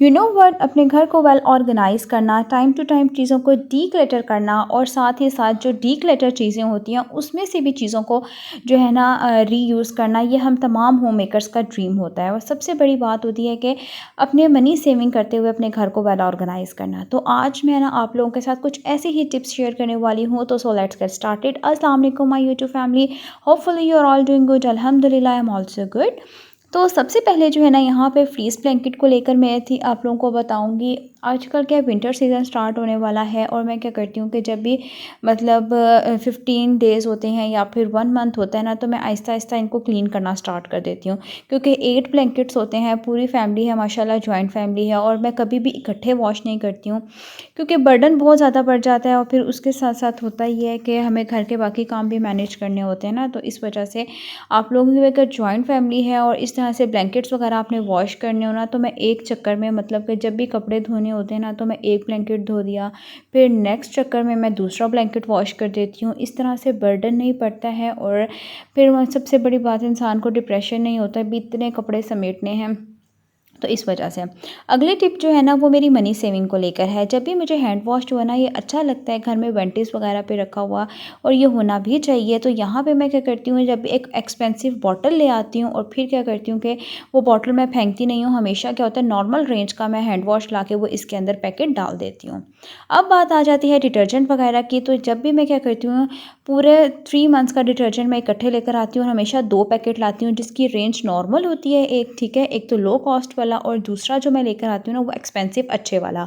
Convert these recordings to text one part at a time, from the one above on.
You know what, अपने घर को वेल ऑर्गेनाइज करना, टाइम टू टाइम चीज़ों को डीक्लटर करना और साथ ही साथ जो डीक्लटर चीज़ें होती हैं उसमें से भी चीज़ों को जो है ना रीयूज़ करना, ये हम तमाम होम मेकर्स का ड्रीम होता है। और सबसे बड़ी बात होती है कि अपने मनी सेविंग करते हुए अपने घर को वेल ऑर्गेनाइज करना। तो आज मैं ना आप लोगों के साथ कुछ ऐसे ही टिप्स शेयर करने वाली हूँ। तो सो लेट्स गेट स्टार्टेड। अस्सलाम वालेकुम my YouTube family, hopefully you are all doing good. अल्हम्दुलिल्लाह आई एम ऑल्सो गुड। तो सबसे पहले जो है ना यहाँ पे फ्रीज़ ब्लैंकेट को लेकर मैं थी आप लोगों को बताऊँगी। आजकल क्या विंटर सीज़न स्टार्ट होने वाला है और मैं क्या करती हूँ कि जब भी मतलब 15 डेज़ होते हैं या फिर 1 मंथ होता है ना, तो मैं आहिस्ता-आहिस्ता इनको क्लीन करना स्टार्ट कर देती हूँ। क्योंकि 8 ब्लैंकेट्स होते हैं, पूरी फैमिली है माशाल्लाह, जॉइंट फैमिली है, और मैं कभी भी इकट्ठे वॉश नहीं करती हूँ क्योंकि बर्डन बहुत ज़्यादा बढ़ जाता है। और फिर उसके साथ-साथ होता ये है कि हमें घर के बाकी काम भी मैनेज करने होते हैं ना, तो इस वजह से आप लोगों की अगर जॉइंट फैमिली है और इस तरह से ब्लैंकेट्स वगैरह आपने वॉश करने हो ना, तो मैं एक चक्कर में मतलब कि जब भी कपड़े धोने होते हैं ना, तो मैं एक ब्लैंकेट धो दिया, फिर नेक्स्ट चक्कर में मैं दूसरा ब्लैंकेट वॉश कर देती हूँ। इस तरह से बर्डन नहीं पड़ता है और फिर सबसे बड़ी बात, इंसान को डिप्रेशन नहीं होता है भी इतने कपड़े समेटने हैं। तो इस वजह से अगली टिप जो है ना वो मेरी मनी सेविंग को लेकर है। जब भी मुझे हैंड वॉश जो है ना ये अच्छा लगता है घर में वेंटिस वगैरह पे रखा हुआ, और ये होना भी चाहिए, तो यहाँ पे मैं क्या करती हूँ, जब एक एक्सपेंसिव बॉटल ले आती हूँ और फिर क्या करती हूँ कि वो बॉटल मैं फेंकती नहीं हूँ। हमेशा क्या होता है, नॉर्मल रेंज का मैं हैंड वॉश ला के वो इसके अंदर पैकेट डाल देती हूँ। अब बात आ जाती है डिटर्जेंट वगैरह की। तो जब भी मैं क्या करती हूँ, पूरे 3 मंथ्स का डिटर्जेंट मैं इकट्ठे लेकर आती हूँ और हमेशा 2 पैकेट लाती हूँ जिसकी रेंज नॉर्मल होती है। एक ठीक है, एक तो लो कॉस्ट वाला, और दूसरा जो मैं लेकर आती हूँ ना वो एक्सपेंसिव अच्छे वाला।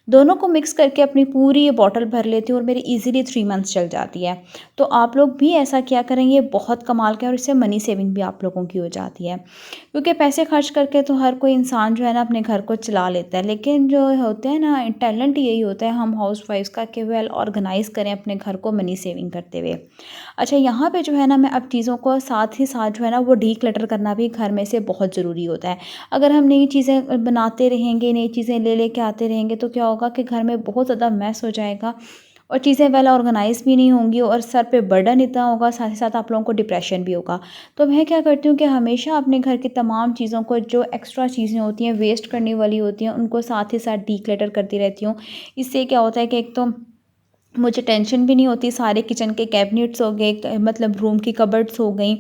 दोनों को मिक्स करके अपनी पूरी ये बॉटल भर लेती हूँ और मेरी ईज़िली 3 मंथ्स चल जाती है। तो आप लोग भी ऐसा किया करें, ये बहुत कमाल का है और इससे मनी सेविंग भी आप लोगों की हो जाती है। क्योंकि पैसे खर्च करके तो हर कोई इंसान जो है ना अपने घर को चला लेता है, लेकिन जो होते हैं ना टैलेंट यही होता है हम हाउसवाइफ्स का कि वेल ऑर्गेनाइज करें अपने घर को मनी सेविंग करते हुए। अच्छा, यहाँ पे जो है ना मैं अब चीज़ों को साथ ही साथ जो है ना वो डीक्लटर करना भी घर में से बहुत ज़रूरी होता है। अगर हम नई चीज़ें बनाते रहेंगे, नई चीज़ें ले लेके आते रहेंगे, तो क्या होगा कि घर में बहुत ज़्यादा मैस हो जाएगा और चीज़ें वेल ऑर्गेनाइज भी नहीं होंगी और सर पे बर्डन इतना होगा, साथ ही साथ आप लोगों को डिप्रेशन भी होगा। तो मैं क्या करती हूँ कि हमेशा अपने घर की तमाम चीज़ों को, जो एक्स्ट्रा चीज़ें होती हैं वेस्ट करने वाली होती हैं, उनको साथ ही साथ डीक्लटर करती रहती हूँ। इससे क्या होता है कि एक तो मुझे टेंशन भी नहीं होती, सारे किचन के कैबिनेट्स हो गए, मतलब रूम की कबर्ड्स हो गई,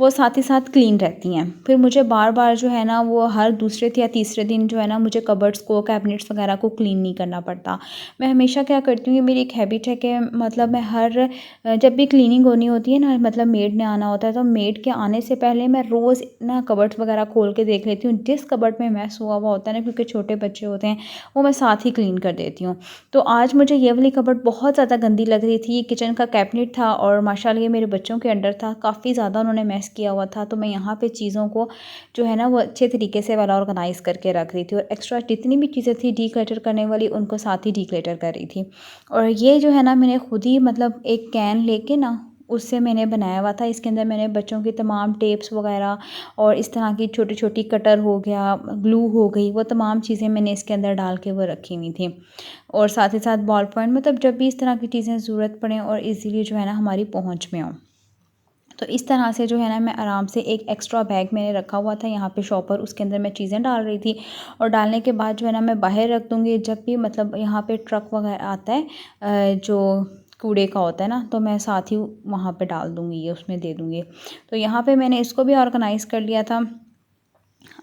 वो साथ ही साथ क्लीन रहती हैं। फिर मुझे बार-बार जो है ना वो हर दूसरे या तीसरे दिन जो है ना मुझे कबर्ड्स को, कैबिनेट्स वगैरह को क्लीन नहीं करना पड़ता। मैं हमेशा क्या करती हूँ, ये मेरी एक हैबिट है कि मतलब मैं जब भी क्लीनिंग होनी होती है ना, मतलब मेड ने आना होता है, तो मेड के आने से पहले मैं रोज़ ना कबर्ड्स वगैरह खोल के देख लेती हूँ। जिस कबर्ड में मैस हुआ हुआ होता है ना, क्योंकि छोटे बच्चे होते हैं, वो मैं साथ ही क्लीन कर देती हूँ। तो आज मुझे ये वाली कबर्ड बहुत ज़्यादा गंदी लग रही थी। ये किचन का कैबिनेट था और माशाल्लाह ये मेरे बच्चों के अंडर था, काफ़ी ज़्यादा उन्होंने मैस किया हुआ था। तो मैं यहाँ पे चीज़ों को जो है ना वो अच्छे तरीके से वाला ऑर्गेनाइज़ करके रख रही थी और एक्स्ट्रा जितनी भी चीज़ें थी डीक्लटर करने वाली, उनको साथ ही डीक्लटर कर रही थी। और ये जो है ना मैंने खुद ही मतलब एक कैन लेके ना उससे मैंने बनाया हुआ था। इसके अंदर मैंने बच्चों की तमाम टेप्स वगैरह और इस तरह की छोटी-छोटी कटर हो गया, ग्लू हो गई, वो तमाम चीज़ें मैंने इसके अंदर डाल के वो रखी हुई थी। और साथ ही साथ बॉल पॉइंट, मतलब जब भी इस तरह की चीज़ें ज़रूरत पड़े और इजीली जो है ना हमारी पहुंच में हो। तो इस तरह से जो है ना मैं आराम से एक एक्स्ट्रा बैग मैंने रखा हुआ था यहाँ पे शॉपर, उसके अंदर मैं चीज़ें डाल रही थी और डालने के बाद जो है ना मैं बाहर रख दूँगी। जब भी मतलब यहाँ पे ट्रक वगैरह आता है जो कूड़े का होता है ना, तो मैं साथ ही वहाँ पे डाल दूँगी, ये उसमें दे दूँगी। तो यहाँ पे मैंने इसको भी ऑर्गेनाइज़ कर लिया था।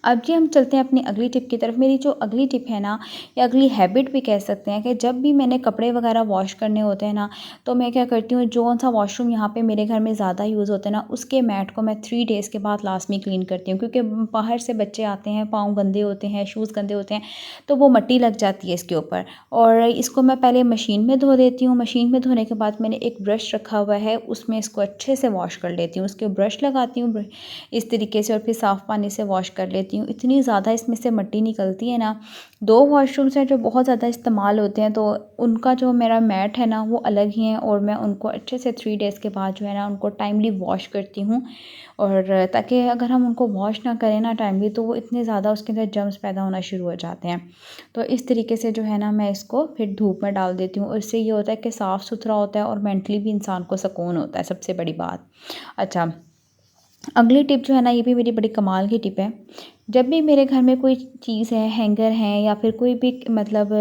अब जी हम चलते हैं अपनी अगली टिप की तरफ। मेरी जो अगली टिप है ना, या अगली हैबिट भी कह सकते हैं, कि जब भी मैंने कपड़े वगैरह वॉश करने होते हैं ना, तो मैं क्या करती हूँ, जो सा वॉशरूम यहाँ पे मेरे घर में ज़्यादा यूज़ होता है ना, उसके मैट को मैं 3 डेज़ के बाद लास्ट में क्लीन करती हूँ। क्योंकि बाहर से बच्चे आते हैं, पाँव गंदे होते हैं, शूज़ गंदे होते हैं, तो वो मट्टी लग जाती है इसके ऊपर। और इसको मैं पहले मशीन में धो देती हूँ। मशीन में धोने के बाद मैंने एक ब्रश रखा हुआ है, उसमें इसको अच्छे से वॉश कर लेती हूँ। उसके ब्रश लगाती हूँ इस तरीके से और फिर साफ़ पानी से वॉश कर लेती हूँ। इतनी ज़्यादा इसमें से मिट्टी निकलती है ना। 2 वॉशरूम्स हैं जो बहुत ज़्यादा इस्तेमाल होते हैं, तो उनका जो मेरा मैट है ना वो अलग ही है और मैं उनको अच्छे से 3 डेज़ के बाद जो है ना उनको टाइमली वॉश करती हूँ। और ताकि अगर हम उनको वॉश ना करें ना टाइमली, तो वो इतने ज़्यादा उसके अंदर जर्म्स पैदा होना शुरू हो जाते हैं। तो इस तरीके से जो है ना मैं इसको फिर धूप में डाल देती हूँ और इससे ये होता है कि साफ़ सुथरा होता है और मेंटली भी इंसान को सुकून होता है, सबसे बड़ी बात। अच्छा, अगली टिप जो है ना, ये भी मेरी बड़ी कमाल की टिप है। जब भी मेरे घर में कोई चीज़ है, हैंगर है या फिर कोई भी मतलब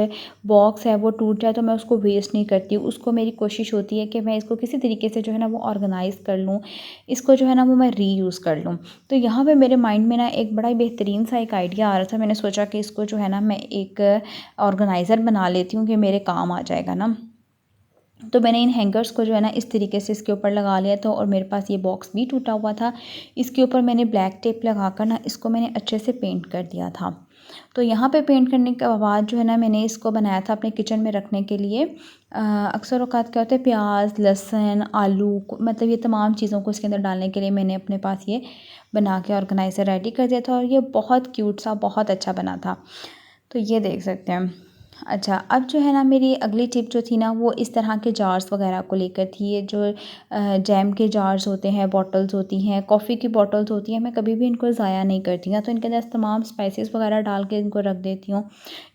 बॉक्स है वो टूट जाए, तो मैं उसको वेस्ट नहीं करती हूँ। उसको मेरी कोशिश होती है कि मैं इसको किसी तरीके से जो है ना वो ऑर्गेनाइज़ कर लूँ, इसको जो है ना वो मैं रीयूज़ कर लूँ। तो यहाँ पे मेरे माइंड में ना एक बड़ा ही बेहतरीन सा एक आइडिया आ रहा था। मैंने सोचा कि इसको जो है ना मैं एक ऑर्गेनाइज़र बना लेती हूँ कि मेरे काम आ जाएगा ना। तो मैंने इन हैंगर्स को जो है ना इस तरीके से इसके ऊपर लगा लिया था, और मेरे पास ये बॉक्स भी टूटा हुआ था। इसके ऊपर मैंने ब्लैक टेप लगाकर ना इसको मैंने अच्छे से पेंट कर दिया था। तो यहाँ पे पेंट करने के बाद जो है ना मैंने इसको बनाया था अपने किचन में रखने के लिए। अक्सर औक़ात क्या होता है, प्याज, लहसुन, आलू मतलब ये तमाम चीज़ों को इसके अंदर डालने के लिए मैंने अपने पास ये बना के ऑर्गेनाइज़र रेडी कर दिया था, और ये बहुत क्यूट सा, बहुत अच्छा बना था। तो ये देख सकते हैं। अच्छा, अब जो है ना मेरी अगली टिप जो थी ना वो इस तरह के जार्स वग़ैरह को लेकर थी। ये जो जैम के जार्स होते हैं, बॉटल्स होती हैं, कॉफ़ी की बॉटल्स होती हैं, मैं कभी भी इनको ज़ाया नहीं करती हूँ। तो इनके अंदर तमाम स्पाइसेस वग़ैरह डाल के इनको रख देती हूँ,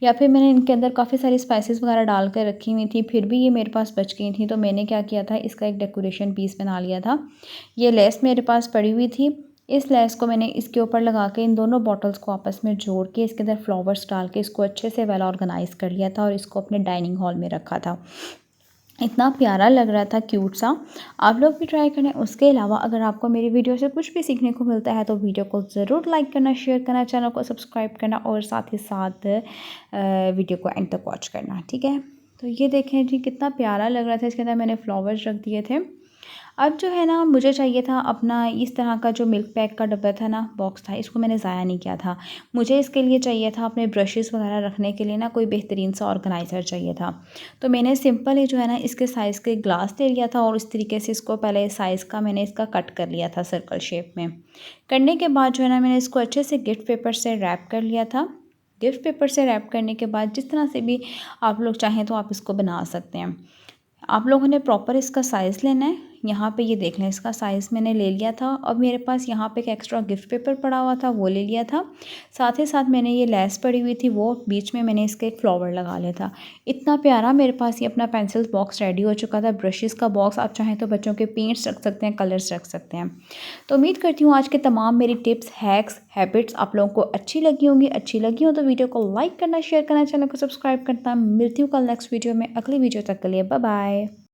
या फिर मैंने इनके अंदर काफ़ी सारी स्पाइसेस वग़ैरह डाल कर रखी हुई थी, फिर भी ये मेरे पास बच गई थी। तो मैंने क्या किया था, इसका एक डेकोरेशन पीस बना लिया था। ये लेस मेरे पास पड़ी हुई थी। इस लेस को मैंने इसके ऊपर लगा के इन दोनों बॉटल्स को आपस में जोड़ के इसके अंदर फ्लावर्स डाल के इसको अच्छे से वेल ऑर्गेनाइज़ कर लिया था, और इसको अपने डाइनिंग हॉल में रखा था। इतना प्यारा लग रहा था, क्यूट सा। आप लोग भी ट्राई करें। उसके अलावा अगर आपको मेरी वीडियो से कुछ भी सीखने को मिलता है तो वीडियो को ज़रूर लाइक करना, शेयर करना, चैनल को सब्सक्राइब करना, और साथ ही साथ वीडियो को एंड तक वॉच करना, ठीक है। तो ये देखें जी, कितना प्यारा लग रहा था। इसके अंदर मैंने फ्लावर्स रख दिए थे। अब जो है ना मुझे चाहिए था अपना इस तरह का जो मिल्क पैक का डब्बा था ना, बॉक्स था, इसको मैंने ज़ाया नहीं किया था। मुझे इसके लिए चाहिए था अपने ब्रशेज़ वगैरह रखने के लिए ना कोई बेहतरीन सा ऑर्गेनाइज़र चाहिए था। तो मैंने सिंपल ही जो है ना इसके साइज़ के ग्लास ले लिया था, और इस तरीके से इसको पहले साइज़ का मैंने इसका कट कर लिया था सर्कल शेप में। करने के बाद जो है ना मैंने इसको अच्छे से गिफ्ट पेपर से रैप कर लिया था। गिफ्ट पेपर से रैप करने के बाद जिस तरह से भी आप लोग चाहें तो आप इसको बना सकते हैं। आप लोगों ने प्रॉपर इसका साइज़ लेना है। यहाँ पे ये देख लें, इसका साइज़ मैंने ले लिया था। अब मेरे पास यहाँ पे एक एक्स्ट्रा गिफ्ट पेपर पड़ा हुआ था, वो ले लिया था। साथ ही साथ मैंने ये लेस पड़ी हुई थी, वो बीच में मैंने इसके एक फ्लावर लगा लिया था। इतना प्यारा मेरे पास ये अपना पेंसिल बॉक्स रेडी हो चुका था। ब्रशेज़ का बॉक्स, आप चाहें तो बच्चों के पेंट्स रख सकते हैं, कलर्स रख सकते हैं। तो उम्मीद करती हूँ आज के तमाम मेरी टिप्स, हैक्स, हैबिट्स आप लोगों को अच्छी लगी होंगी। अच्छी लगी हो तो वीडियो को लाइक करना, शेयर करना, चैनल को सब्सक्राइब करना। मिलती हूँ कल नेक्स्ट वीडियो में। अगली वीडियो तक के लिए बाय बाय।